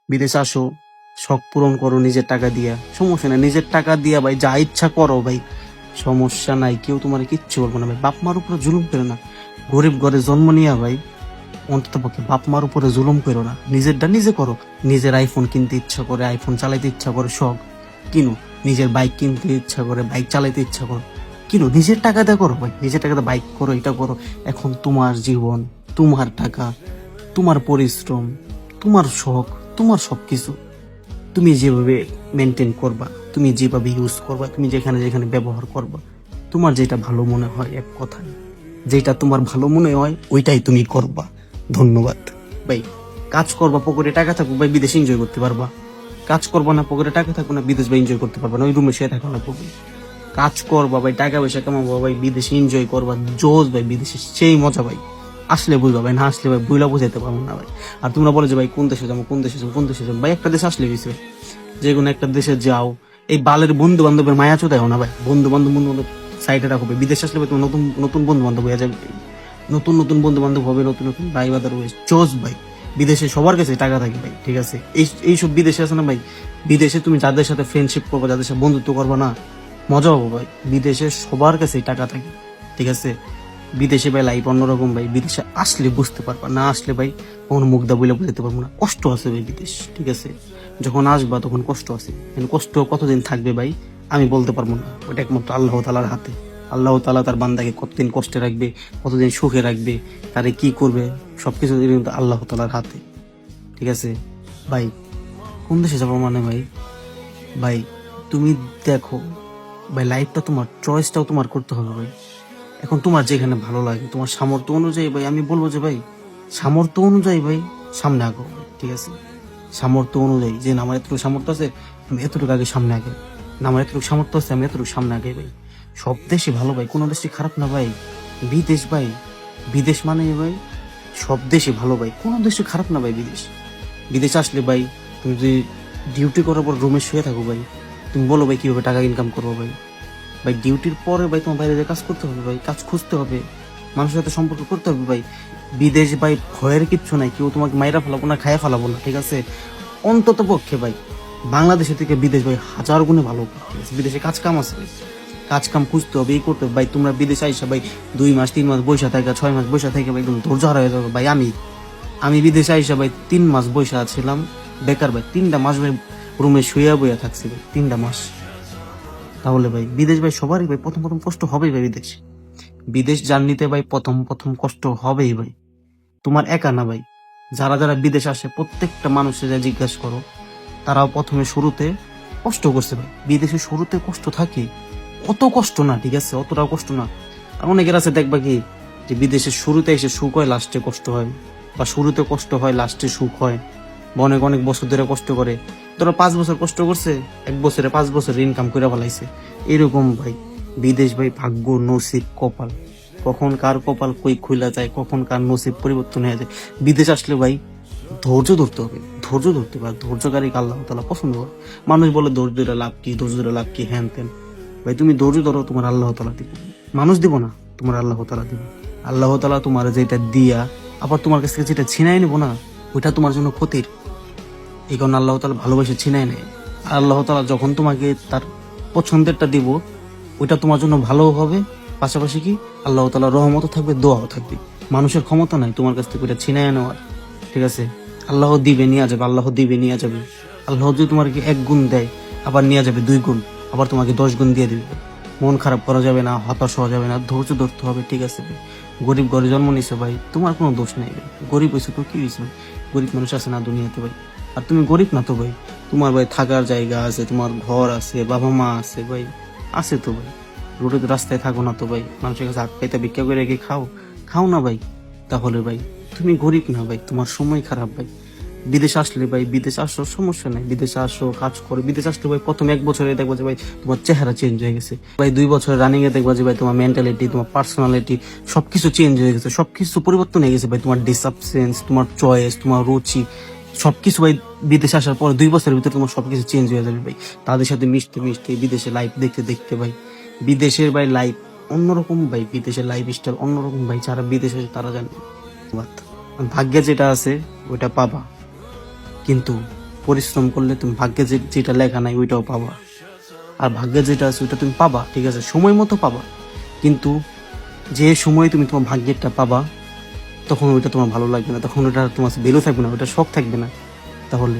বিদেশে আসো, শখ পূরণ করো নিজের টাকা দিয়া, সমস্যা নাই। নিজের টাকা দিয়া ভাই যা ইচ্ছা করো ভাই, সমস্যা নাই। কেউ তোমার কিচ্ছু বলবো না ভাই। বাপ মার উপরে জুলুম করো না। গরিব ঘরে জন্ম নিয়া ভাই অন্তত পক্ষে বাপ মার উপরে জুলুম করো না। নিজেরটা নিজে করো। নিজের আইফোন কিনতে ইচ্ছা করে আইফোন চালাইতে ইচ্ছা করে শখ কিনো। নিজের বাইক কিনতে ইচ্ছা করে বাইক চালাইতে ইচ্ছা করো কিনো। নিজের টাকাতে করো ভাই, নিজের টাকাতে বাইক করো, এটা করো। এখন তোমার জীবন, তোমার টাকা, তোমার পরিশ্রম, তোমার শখ, তোমার সবকিছু তুমি যেভাবে মেনটেন করবা, তুমি যেভাবে ইউজ করবা, তুমি যেখানে যেখানে ব্যবহার করবা, তোমার যেটা ভালো মনে হয়, এক কথায় যেটা তোমার ভালো মনে হয় ওইটাই তুমি করবা। ধন্যবাদ ভাই। কাজ করবা, পকেটে টাকা থাকবো ভাই, বিদেশে এনজয় করতে পারবা। কাজ করবা না, পকেটে টাকা থাকবো না, বিদেশ ভাই এনজয় করতে পারবা না, ওই রুমে শুয়ে থাকা লাগবে ভাই। কাজ করবা ভাই, টাকা পয়সা কামাবো ভাই, বিদেশে এনজয় করবা, জোস ভাই, বিদেশে সেই মজা ভাই। আসলে বুঝবা ভাই, না আসলে ভাই বুঝলা বুঝাইতে পারবো না ভাই। আর তোমরা বলো যে ভাই কোন দেশে যাবো, কোন দেশে যাবো, কোন দেশে যাবো, ভাই একটা দেশে আসলে গেছে। যে কোনো একটা দেশে যাও, এই বালের বন্ধু বান্ধবের মায়া চোদায় না ভাই। বন্ধু বান্ধব সাইডে রাখো ভাই। বিদেশে আসলে ভাই তোমার নতুন নতুন বন্ধু বান্ধব হয়ে যাবে, নতুন নতুন বন্ধু বান্ধব হবে, নতুন নতুন ভাই বাদার চোজ ভাই। বিদেশে সবার কাছে টাকা থাকে ভাই, ঠিক আছে। এইসব বিদেশে আছে না ভাই, বিদেশে তুমি যাদের সাথে ফ্রেন্ডশিপ করবা, যাদের সাথে বন্ধুত্ব করবা না, মজা হবো ভাই। বিদেশে সবার কাছে টাকা থাকে, ঠিক আছে। বিদেশে ভাই লাইফ অন্যরকম ভাই। বিদেশে আসলে বুঝতে পারবা, না আসলে ভাই কখনো মুগ্ধা বলে বুঝতে পারবো না। কষ্ট আছে ভাই বিদেশ, ঠিক আছে। যখন আসবা তখন কষ্ট আছে, কিন্তু কষ্ট কতদিন থাকবে ভাই আমি বলতে পারবো না। ওটা একমাত্র আল্লাহ তাআলার হাতে। আল্লাহ তাআলা তার বান্দাকে কতদিন কষ্টে রাখবে, কতদিন সুখে রাখবে, তারে কি করবে, সবকিছু কিন্তু আল্লাহ তাআলার হাতে, ঠিক আছে ভাই। কোন দেশে যাবো মানে ভাই, ভাই তুমি দেখো ভাই, লাইফটা তোমার, চয়েসটাও তোমার করতে হবে ভাই। এখন তোমার যেখানে ভালো লাগে, তোমার সামর্থ্য অনুযায়ী ভাই আমি বলবো যে ভাই, সামর্থ্য অনুযায়ী ভাই সামনে আগাও ভাই, ঠিক আছে। সামর্থ্য অনুযায়ী, যে না আমার এতটুকু সামর্থ্য আছে আমি এতটুকু আগে সামনে আগে, না আমার এতটুকু সামর্থ্য আছে আমি এতটুকু সামনে আগে ভাই। সব দেশই ভালো ভাই, কোনো দেশই খারাপ না ভাই। বিদেশ ভাই, বিদেশ মানে ভাই সব দেশই ভালো ভাই, কোনো দেশই খারাপ না ভাই। বিদেশ, বিদেশ আসলে ভাই তুমি যদি ডিউটি করার পর রুমে শুয়ে থাকো ভাই, তুমি বলো ভাই কিভাবে টাকা ইনকাম করবো ভাই। ভাই ডিউটির পরে ভাই তোমার বাইরে কাজ করতে হবে ভাই, কাজ খুঁজতে হবে, মানুষের সাথে সম্পর্ক করতে হবে ভাই। বিদেশ ভাই ভয়ের কিচ্ছু নাই, কেউ তোমাকে মাইরা ফেলাবো না, খাইয়া ফেলাবো না, ঠিক আছে। অন্তত পক্ষে ভাই বাংলাদেশের থেকে বিদেশ ভাই হাজার গুণে ভালো, ঠিক আছে। বিদেশে কাজ কাম আছে ভাই, কাজ কাম খুঁজতে হবে, এই করতে হবে ভাই। তোমরা বিদেশে আইসা ভাই 2 মাস 3 মাস বৈশা থাকে, 6 মাস বৈশা থেকে ভাই একদম ধৈর্য হারা হয়ে যাবে ভাই। আমি বিদেশে আইসা ভাই 3 মাস বৈশা ছিলাম বেকার ভাই, 3টা মাস ভাই রুমে শুয়ে বইয়া থাকছি ভাই, 3টা মাস। তাহলে ভাই বিদেশ ভাই সবারই ভাই প্রথম প্রথম কষ্ট হবেই ভাই। বিদেশ, বিদেশ জার্নিতে ভাই প্রথম প্রথম কষ্ট হবেই ভাই। তোমার একা না ভাই, যারা যারা বিদেশ আসে প্রত্যেকটা মানুষের যা জিজ্ঞাসা করো, তারাও প্রথমে শুরুতে কষ্ট করছে ভাই। বিদেশে শুরুতে কষ্ট থাকে, অত কষ্ট না, ঠিক আছে, অতটাও কষ্ট না। আর অনেকের আছে দেখবা কি, যে বিদেশের শুরুতে এসে সুখ হয় লাস্টে কষ্ট হয়, বা শুরুতে কষ্ট হয় লাস্টে সুখ হয়, বা অনেক অনেক বছর ধরে কষ্ট করে। ধরো 5 বছর কষ্ট করছে, 1 বছরে 5 বছর ইনকাম করে ফেলাইছে, এরকম ভাই। বিদেশ ভাই ভাগ্য, নসিব, কপাল, কখন কার কপাল কই খুইলা যায়, কখন কার নসিব পরিবর্তন হয়ে যায়। বিদেশ আসলে ভাই ধৈর্য ধরতে হবে, ধৈর্য ধরতে হবে। আর ধৈর্যকারী আল্লাহ তাআলা পছন্দ করে। মানুষ বলে ধৈর্য ধরে লাভ কি, ধৈর্য ধরে লাভ কি, হ্যান তেন। ভাই তুমি ধৈর্য ধরো, তোমার আল্লাহ তাআলা দিব, মানুষ দিব না, তোমার আল্লাহ তাআলা দিব। আল্লাহ তাআলা তোমার যেটা দিয়া আবার তোমার কাছ থেকে যেটা ছিনাই নিব না, ওইটা তোমার জন্য ক্ষতির। এই কারণে আল্লাহ তাআলা ভালোবেসে ছিনাই নেয়। আর আল্লাহ তাআলা যখন তোমাকে তার পছন্দেরটা দিব, ওইটা তোমার জন্য ভালো হবে। পাশাপাশি কি আল্লাহ তাআলার রহমতও থাকবে, দোয়াও থাকবে। মানুষের ক্ষমতা নাই তোমার কাছ থেকে ওইটা ছিনাই নেওয়ার, ঠিক আছে। আল্লাহ দিবে নিয়ে যাবে, আল্লাহ দিবে নিয়ে যাবে। আল্লাহ যদি তোমাকে 1 গুণ দেয়, আবার নিয়ে যাবে 2 গুণ, আবার তোমাকে 10 গুণ দিয়ে দিবে। মন খারাপ করা যাবে না, হতাশ হওয়া যাবে না, ধৈর্য ধরতে হবে, ঠিক আছে ভাই। গরিব ঘরে জন্ম নিছে ভাই, তোমার কোনো দোষ নেই ভাই। গরিব হয়েছে তো কি হয়েছে ভাই, গরিব মানুষ আছে না দুনিয়াতে ভাই। আর তুমি গরিব না তো ভাই, তোমার ভাই থাকার জায়গা আছে, তোমার ঘর আছে, বাবা মা আছে ভাই, আছে তো ভাই। রোডে রাস্তায় থাকো না তো ভাই, মানুষের কাছে হাত পাইতে ভিক্ষা করে রেখে খাও, খাও না ভাই। তাহলে ভাই তুমি গরিব না ভাই, তোমার সময় খারাপ ভাই। বিদেশ আসলে ভাই, বিদেশ আসো সমস্যা নাই, বিদেশে আসো কাজ করো। বিদেশ আসলে ভাই প্রথম 1 বছরে দেখবো যে ভাই তোমার চেহারা চেঞ্জ হয়ে গেছে ভাই। 2 বছর রানিং এ দেখবো যে ভাই তোমার মেন্টালিটি, তোমার পার্সোনালিটি সবকিছু চেঞ্জ হয়ে গেছে, সবকিছু পরিবর্তন হয়ে গেছে ভাই। তোমার ডিসঅ্যাপসেন্স, তোমার চয়েস, তোমার রুচি সবকিছু ভাই বিদেশে আসার পর 2 বছরের ভিতরে তোমার সবকিছু চেঞ্জ হয়ে যাবে ভাই। তাদের সাথে মিশতে মিশতে, বিদেশে লাইফ দেখতে দেখতে ভাই, বিদেশের ভাই লাইফ অন্যরকম ভাই। বিদেশের লাইফ স্টাইল অন্যরকম ভাই, যারা বিদেশে আছে তারা জানে। ভাগ্যে যেটা আছে ওইটা পাবা, কিন্তু পরিশ্রম করলে তুমি ভাগ্যে যেটা লেখা নাই ওইটাও পাবা, আর ভাগ্যে যেটা আছে ওইটা তুমি পাবা, ঠিক আছে, সময় মতো পাবা। কিন্তু যে সময় তুমি তোমার ভাগ্যেরটা পাবা তখন ওইটা তোমার ভালো লাগবে না, তখন ওটা তোমার ভ্যালু থাকবে না, ওটা শখ থাকবে না। তাহলে